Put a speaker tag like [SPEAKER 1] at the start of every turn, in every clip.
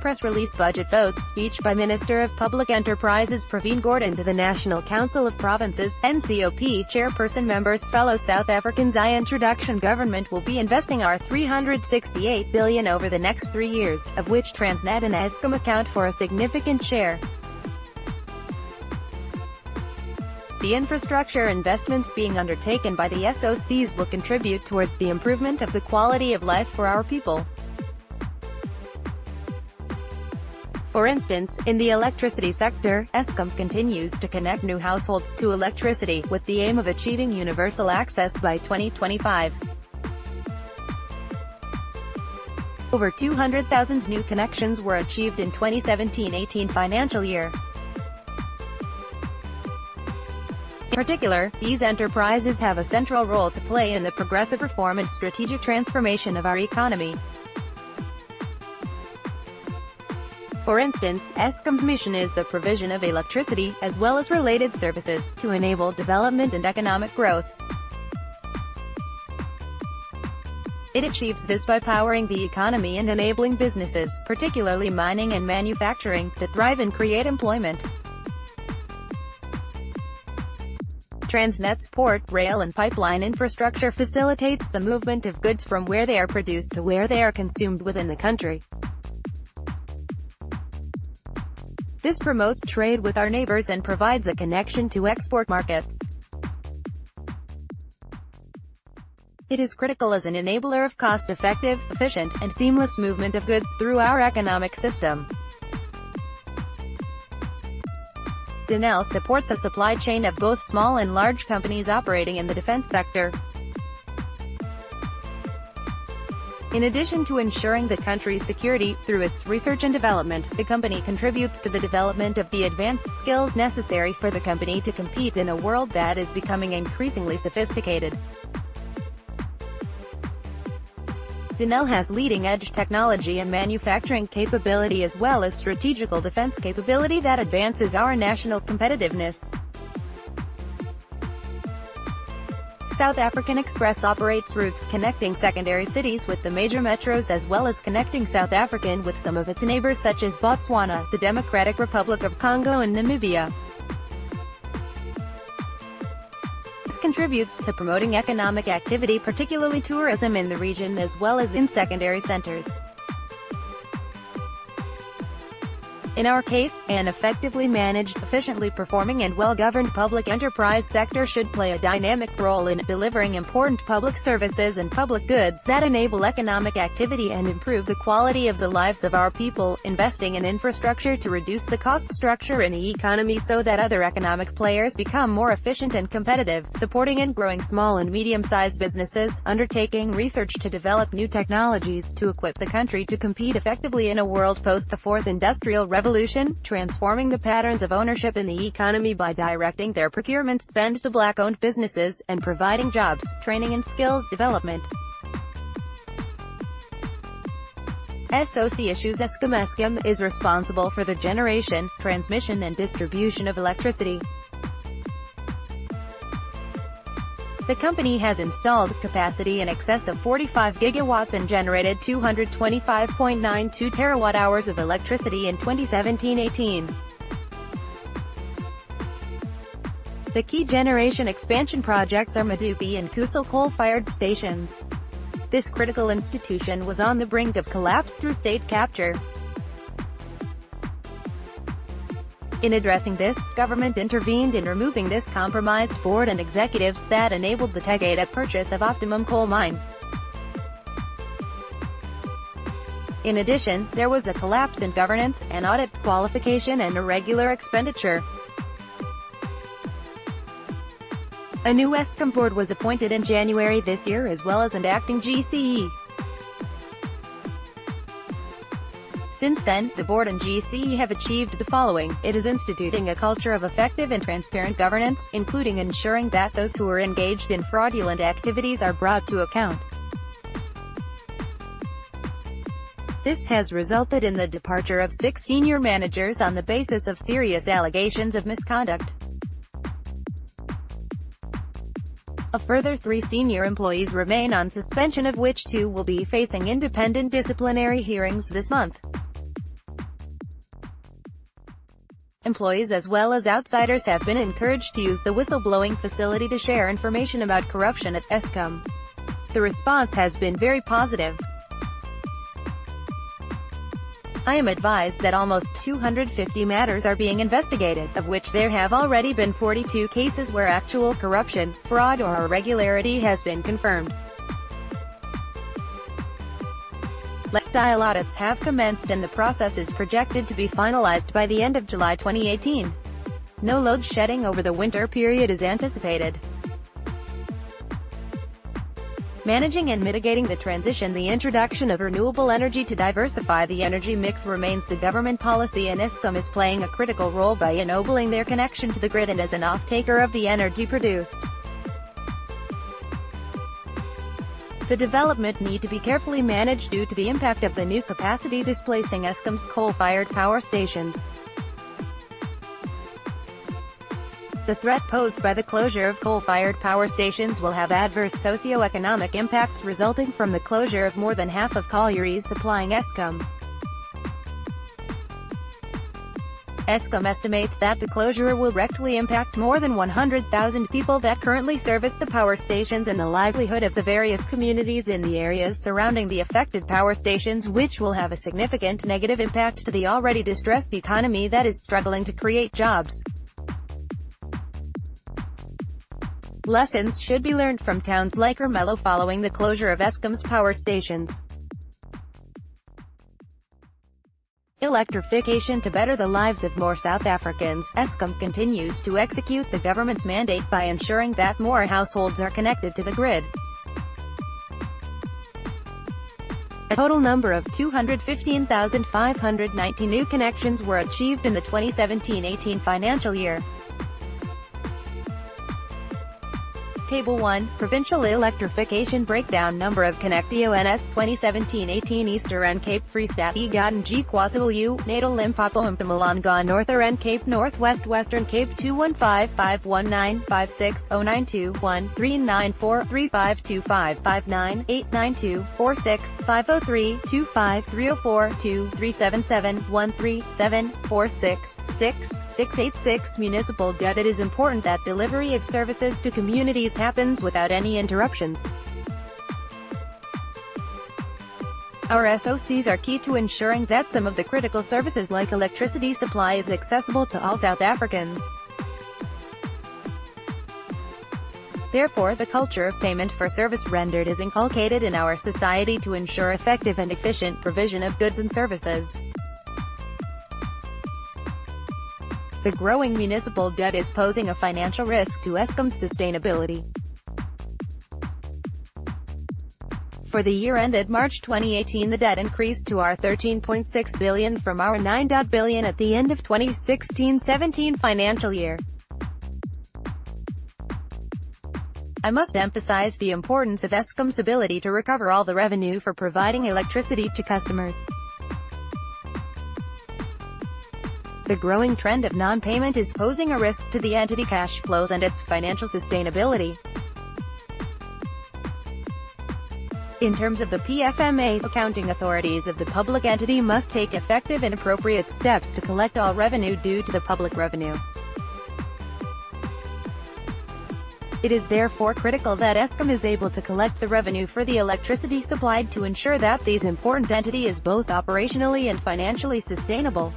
[SPEAKER 1] Press release. Budget votes. Speech by Minister of Public Enterprises Pravin Gordhan to the National Council of Provinces, NCOP, Chairperson members. Fellow South Africans. Iintroduction. Government will be investing R368 billion over the next 3 years, of which Transnet and Eskom account for a significant share. The infrastructure investments being undertaken by the SOCs will contribute towards the improvement of the quality of life for our people. For instance, in the electricity sector, Eskom continues to connect new households to electricity, with the aim of achieving universal access by 2025. Over 200,000 new connections were achieved in 2017-18 financial year. In particular, these enterprises have a central role to play in the progressive reform and strategic transformation of our economy. For instance, Eskom's mission is the provision of electricity, as well as related services, to enable development and economic growth. It achieves this by powering the economy and enabling businesses, particularly mining and manufacturing, to thrive and create employment. Transnet's port, rail and pipeline infrastructure facilitates the movement of goods from where they are produced to where they are consumed within the country. This promotes trade with our neighbors and provides a connection to export markets. It is critical as an enabler of cost-effective, efficient, and seamless movement of goods through our economic system. Denel supports a supply chain of both small and large companies operating in the defense sector. In addition to ensuring the country's security, through its research and development, the company contributes to the development of the advanced skills necessary for the company to compete in a world that is becoming increasingly sophisticated. Denel has leading-edge technology and manufacturing capability as well as strategical defense capability that advances our national competitiveness. South African Express operates routes connecting secondary cities with the major metros as well as connecting South African with some of its neighbors such as Botswana, the Democratic Republic of Congo and Namibia. This contributes to promoting economic activity, particularly tourism in the region as well as in secondary centers. In our case, an effectively managed, efficiently performing and well-governed public enterprise sector should play a dynamic role in delivering important public services and public goods that enable economic activity and improve the quality of the lives of our people, investing in infrastructure to reduce the cost structure in the economy so that other economic players become more efficient and competitive, supporting and growing small and medium-sized businesses, undertaking research to develop new technologies to equip the country to compete effectively in a world post the Fourth Industrial Revolution, transforming the patterns of ownership in the economy by directing their procurement spend to black-owned businesses, and providing jobs, training and skills development. SOC issues. Eskom is responsible for the generation, transmission and distribution of electricity. The company has installed capacity in excess of 45 gigawatts and generated 225.92 terawatt-hours of electricity in 2017-18. The key generation expansion projects are Medupi and Kusile coal-fired stations. This critical institution was on the brink of collapse through state capture. In addressing this, government intervened in removing this compromised board and executives that enabled the Tegeta purchase of Optimum coal mine. In addition, there was a collapse in governance, an audit qualification and irregular expenditure. A new Eskom board was appointed in January this year as well as an acting GCE. Since then, the board and GCE have achieved the following. It is instituting a culture of effective and transparent governance, including ensuring that those who are engaged in fraudulent activities are brought to account. This has resulted in the departure of 6 senior managers on the basis of serious allegations of misconduct. A further 3 senior employees remain on suspension, of which 2 will be facing independent disciplinary hearings this month. Employees as well as outsiders have been encouraged to use the whistleblowing facility to share information about corruption at Eskom. The response has been very positive. I am advised that almost 250 matters are being investigated, of which there have already been 42 cases where actual corruption, fraud or irregularity has been confirmed. Lifestyle audits have commenced and the process is projected to be finalized by the end of July 2018. No load shedding over the winter period is anticipated. Managing and mitigating the transition. The introduction of renewable energy to diversify the energy mix remains the government policy, and Eskom is playing a critical role by ennobling their connection to the grid and as an off-taker of the energy produced. The development need to be carefully managed due to the impact of the new capacity displacing Eskom's coal-fired power stations. The threat posed by the closure of coal-fired power stations will have adverse socio-economic impacts resulting from the closure of more than half of collieries supplying Eskom. Eskom estimates that the closure will directly impact more than 100,000 people that currently service the power stations and the livelihood of the various communities in the areas surrounding the affected power stations, which will have a significant negative impact to the already distressed economy that is struggling to create jobs. Lessons should be learned from towns like Ermelo following the closure of Eskom's power stations. Electrification to better the lives of more South Africans. Eskom continues to execute the government's mandate by ensuring that more households are connected to the grid. A total number of 215,590 new connections were achieved in the 2017-18 financial year. Table 1, Provincial Electrification Breakdown. Number of Connections 2017-18 Eastern Cape Freestad Egaden G KwaZulu, Natal Limpopo Mpumalanga Northern Cape Northwest Western Cape 215-519-569-892-46-503-25-304-237-137-466-686 Municipal debt. It is important that delivery of services to communities happens without any interruptions. Our SOCs are key to ensuring that some of the critical services like electricity supply is accessible to all South Africans. Therefore, the culture of payment for service rendered is inculcated in our society to ensure effective and efficient provision of goods and services. The growing municipal debt is posing a financial risk to Eskom's sustainability. For the year ended March 2018, the debt increased to our 13.6 billion from our 9 billion at the end of 2016-17 financial year. I must emphasize the importance of Eskom's ability to recover all the revenue for providing electricity to customers. The growing trend of non-payment is posing a risk to the entity cash flows and its financial sustainability. In terms of the PFMA, accounting authorities of the public entity must take effective and appropriate steps to collect all revenue due to the public revenue. It is therefore critical that Eskom is able to collect the revenue for the electricity supplied to ensure that this important entity is both operationally and financially sustainable.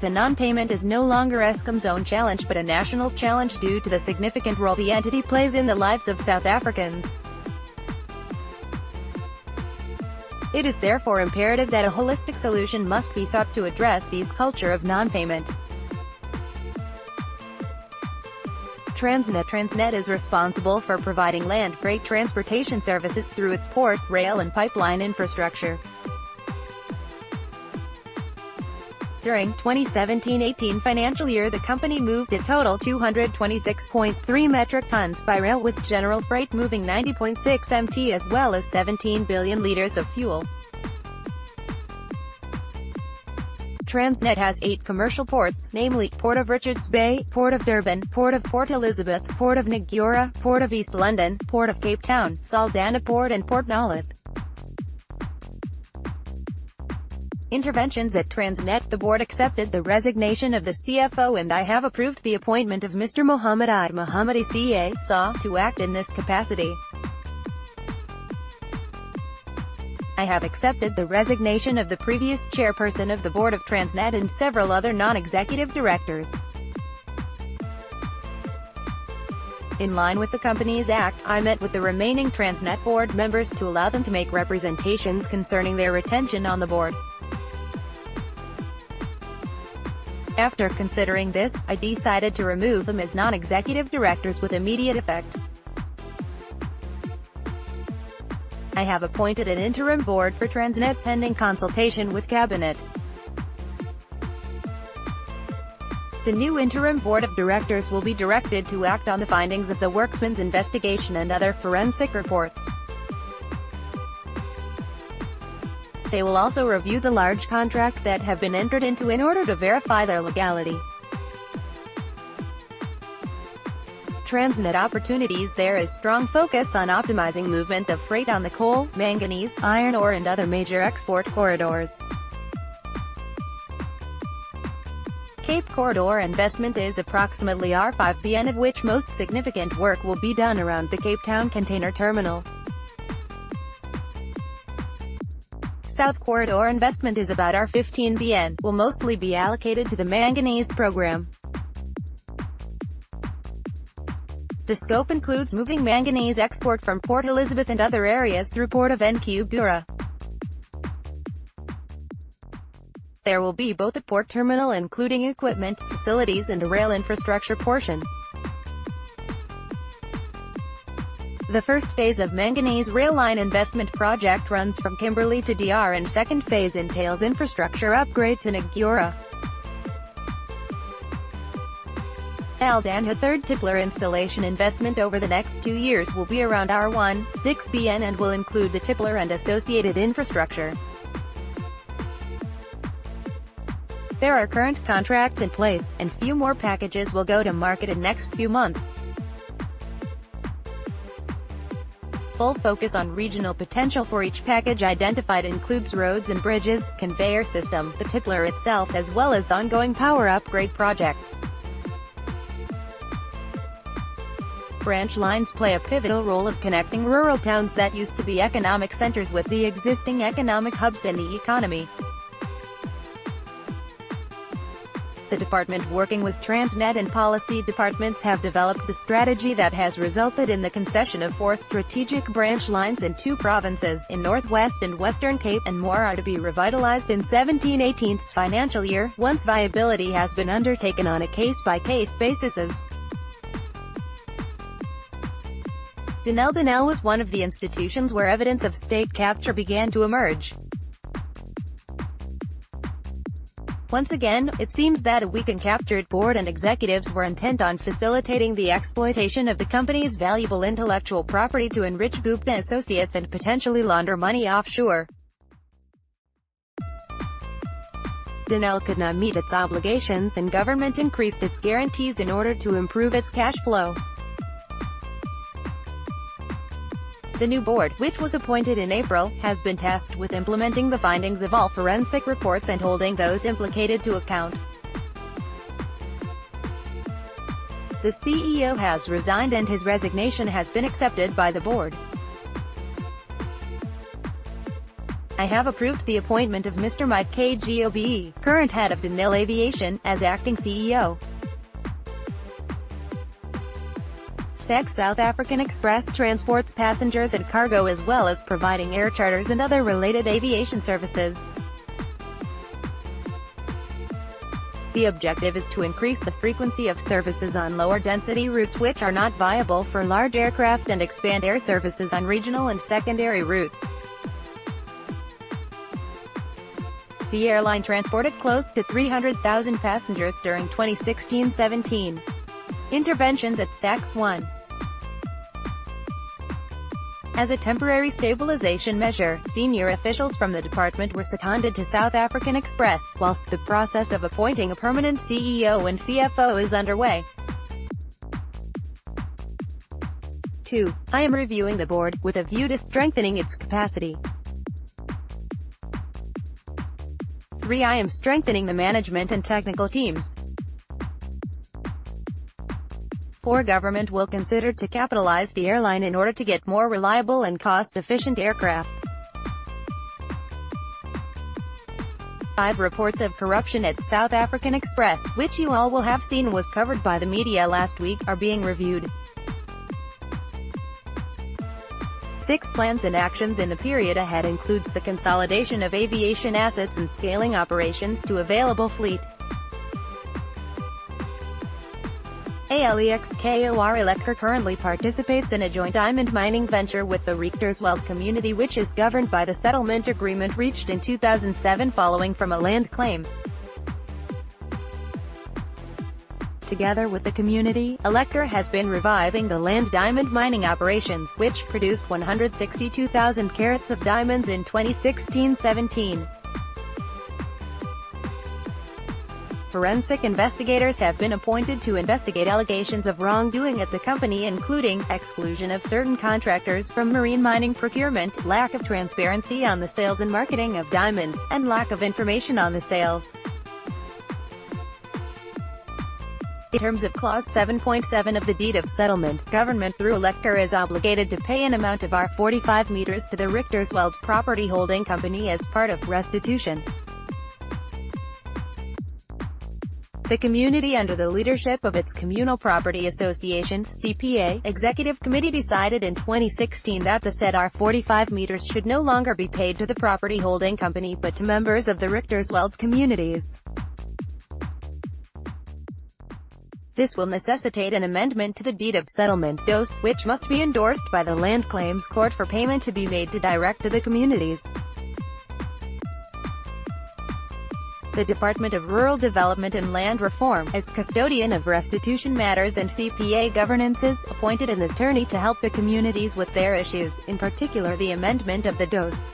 [SPEAKER 1] The non-payment is no longer Eskom's own challenge but a national challenge due to the significant role the entity plays in the lives of South Africans. It is therefore imperative that a holistic solution must be sought to address this culture of non-payment. Transnet is responsible for providing land freight transportation services through its port, rail and pipeline infrastructure. During 2017-18 financial year, the company moved a total 226.3 metric tons by rail, with general freight moving 90.6 mt as well as 17 billion liters of fuel. Transnet has 8 commercial ports, namely, Port of Richards Bay, Port of Durban, Port of Port Elizabeth, Port of Ngqura, Port of East London, Port of Cape Town, Saldanha Port and Port Nolloth. Interventions at Transnet. The board accepted the resignation of the CFO and I have approved the appointment of Mr. Mohammed I. Mohammadi CA, SA, to act in this capacity. I have accepted the resignation of the previous chairperson of the board of Transnet and several other non-executive directors. In line with the Companies Act, I met with the remaining Transnet board members to allow them to make representations concerning their retention on the board. After considering this, I decided to remove them as non-executive directors with immediate effect. I have appointed an interim board for Transnet pending consultation with Cabinet. The new interim board of directors will be directed to act on the findings of the Worksman's investigation and other forensic reports. They will also review the large contract that have been entered into in order to verify their legality. Transnet opportunities. There is strong focus on optimizing movement of freight on the coal, manganese, iron ore and other major export corridors. Cape Corridor investment is approximately R5 billion, of which most significant work will be done around the Cape Town Container Terminal. South Corridor investment is about R15 billion, will mostly be allocated to the manganese program. The scope includes moving manganese export from Port Elizabeth and other areas through Port of NCOP. There will be both a port terminal including equipment, facilities and a rail infrastructure portion. The first phase of manganese rail line investment project runs from Kimberley to DR and second phase entails infrastructure upgrades in Agura. Aldana third tippler installation investment over the next 2 years will be around R1.6 billion and will include the tippler and associated infrastructure. There are current contracts in place, and few more packages will go to market in next few months. Full focus on regional potential for each package identified includes roads and bridges, conveyor system, the tippler itself as well as ongoing power upgrade projects. Branch lines play a pivotal role of connecting rural towns that used to be economic centers with the existing economic hubs in the economy. The department working with Transnet and policy departments have developed the strategy that has resulted in the concession of 4 strategic branch lines in 2 provinces, in Northwest and Western Cape, and more are to be revitalized in 17/18's financial year, once viability has been undertaken on a case-by-case basis. Denel was one of the institutions where evidence of state capture began to emerge. Once again, it seems that a weakened captured board and executives were intent on facilitating the exploitation of the company's valuable intellectual property to enrich Gupta associates and potentially launder money offshore. Denel could not meet its obligations and government increased its guarantees in order to improve its cash flow. The new board, which was appointed in April, has been tasked with implementing the findings of all forensic reports and holding those implicated to account. The CEO has resigned and his resignation has been accepted by the board. I have approved the appointment of Mr. Mike Kgobe, current head of Denel Aviation, as acting CEO. South African Express transports passengers and cargo as well as providing air charters and other related aviation services. The objective is to increase the frequency of services on lower-density routes which are not viable for large aircraft and expand air services on regional and secondary routes. The airline transported close to 300,000 passengers during 2016-17. Interventions at SACS 1. As a temporary stabilization measure, senior officials from the department were seconded to South African Express, whilst the process of appointing a permanent CEO and CFO is underway. 2. I am reviewing the board, with a view to strengthening its capacity. 3. I am strengthening the management and technical teams. 4. Government will consider to capitalize the airline in order to get more reliable and cost-efficient aircrafts. 5. Reports of corruption at South African Express, which you all will have seen was covered by the media last week, are being reviewed. 6. Plans and actions in the period ahead includes the consolidation of aviation assets and scaling operations to available fleet. Alex-Kor currently participates in a joint diamond mining venture with the Richtersveld community, which is governed by the settlement agreement reached in 2007 following from a land claim. Together with the community, Elector has been reviving the land diamond mining operations, which produced 162,000 carats of diamonds in 2016-17. Forensic investigators have been appointed to investigate allegations of wrongdoing at the company, including exclusion of certain contractors from marine mining procurement, lack of transparency on the sales and marketing of diamonds, and lack of information on the sales. In terms of Clause 7.7 of the Deed of Settlement, government through Elector is obligated to pay an amount of R45 meters to the Richtersveld property holding company as part of restitution. The community, under the leadership of its Communal Property Association (CPA) Executive Committee, decided in 2016 that the said R45 meters should no longer be paid to the property holding company but to members of the Richtersveld communities. This will necessitate an amendment to the Deed of Settlement (DOS), which must be endorsed by the Land Claims Court for payment to be made direct to the communities. The Department of Rural Development and Land Reform, as custodian of restitution matters and CPA governance, appointed an attorney to help the communities with their issues, in particular the amendment of the DOS.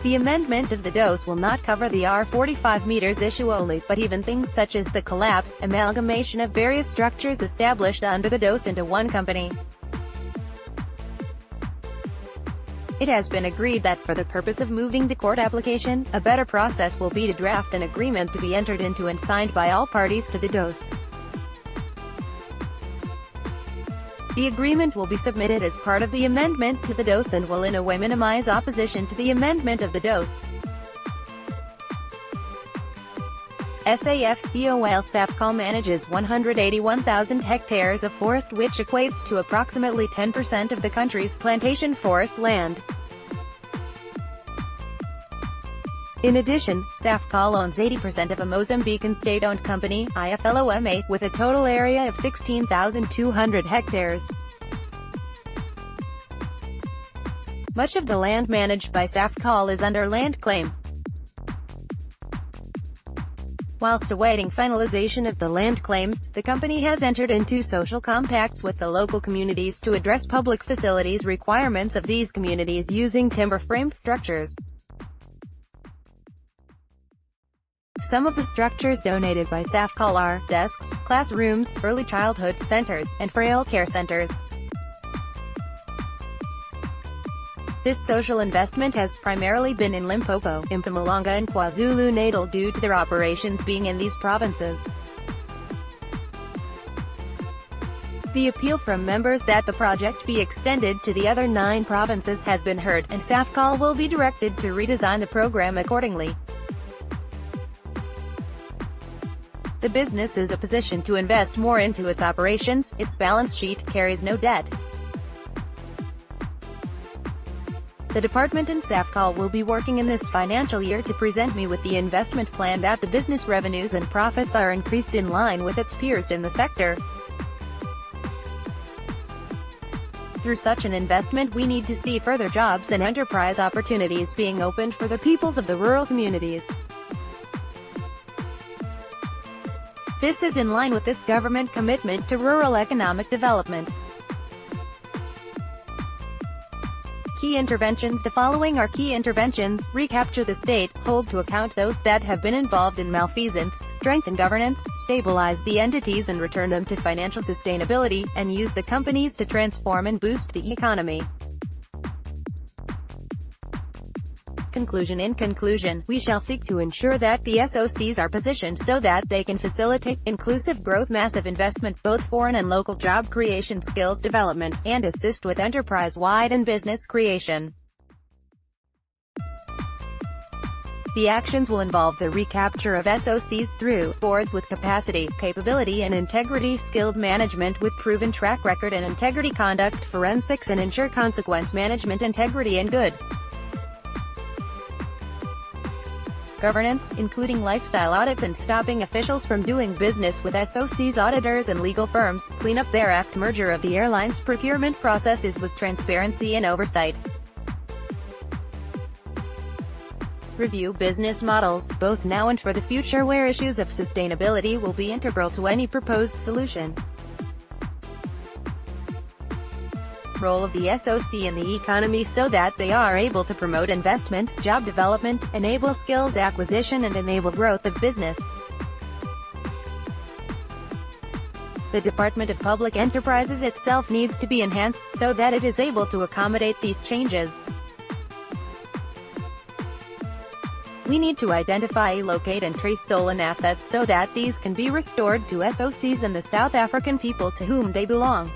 [SPEAKER 1] The amendment of the DOS will not cover the R45 meters issue only, but even things such as the collapse, amalgamation of various structures established under the DOS into one company. It has been agreed that for the purpose of moving the court application, a better process will be to draft an agreement to be entered into and signed by all parties to the DOS. The agreement will be submitted as part of the amendment to the DOS and will in a way minimize opposition to the amendment of the DOS. SAFCOL manages 181,000 hectares of forest, which equates to approximately 10% of the country's plantation forest land. In addition, SAFCOL owns 80% of a Mozambican state-owned company, IFLOMA, with a total area of 16,200 hectares. Much of the land managed by SAFCOL is under land claim. Whilst awaiting finalization of the land claims, the company has entered into social compacts with the local communities to address public facilities requirements of these communities using timber-frame structures. Some of the structures donated by SAFCOL are desks, classrooms, early childhood centers, and frail care centers. This social investment has primarily been in Limpopo, Mpumalanga and KwaZulu-Natal due to their operations being in these provinces. The appeal from members that the project be extended to the other 9 provinces has been heard, and SAFCOL will be directed to redesign the program accordingly. The business is in a position to invest more into its operations. Its balance sheet carries no debt. The department and SAFCOL will be working in this financial year to present me with the investment plan that the business revenues and profits are increased in line with its peers in the sector. Through such an investment, we need to see further jobs and enterprise opportunities being opened for the peoples of the rural communities. This is in line with this government commitment to rural economic development. Key interventions. The following are key interventions: recapture the state, hold to account those that have been involved in malfeasance, strengthen governance, stabilize the entities and return them to financial sustainability, and use the companies to transform and boost the economy. conclusion. In conclusion, we shall seek to ensure that the SOCs are positioned so that they can facilitate inclusive growth, massive investment, both foreign and local, job creation, skills development, and assist with enterprise-wide and business creation. The actions will involve the recapture of SOCs through boards with capacity, capability and integrity, skilled management with proven track record and integrity, conduct forensics and ensure consequence management, integrity and good governance, including lifestyle audits and stopping officials from doing business with SOCs, auditors and legal firms, clean up their act merger of the airline's procurement processes with transparency and oversight. Review business models, both now and for the future, where issues of sustainability will be integral to any proposed solution. Role of the SOC in the economy so that they are able to promote investment, job development, enable skills acquisition and enable growth of business. The Department of Public Enterprises itself needs to be enhanced so that it is able to accommodate these changes. We need to identify, locate and trace stolen assets so that these can be restored to SOCs and the South African people to whom they belong.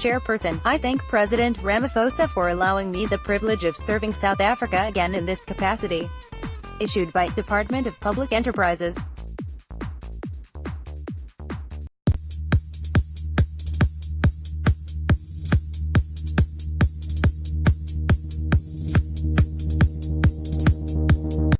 [SPEAKER 1] Chairperson, I thank President Ramaphosa for allowing me the privilege of serving South Africa again in this capacity. Issued by Department of Public Enterprises.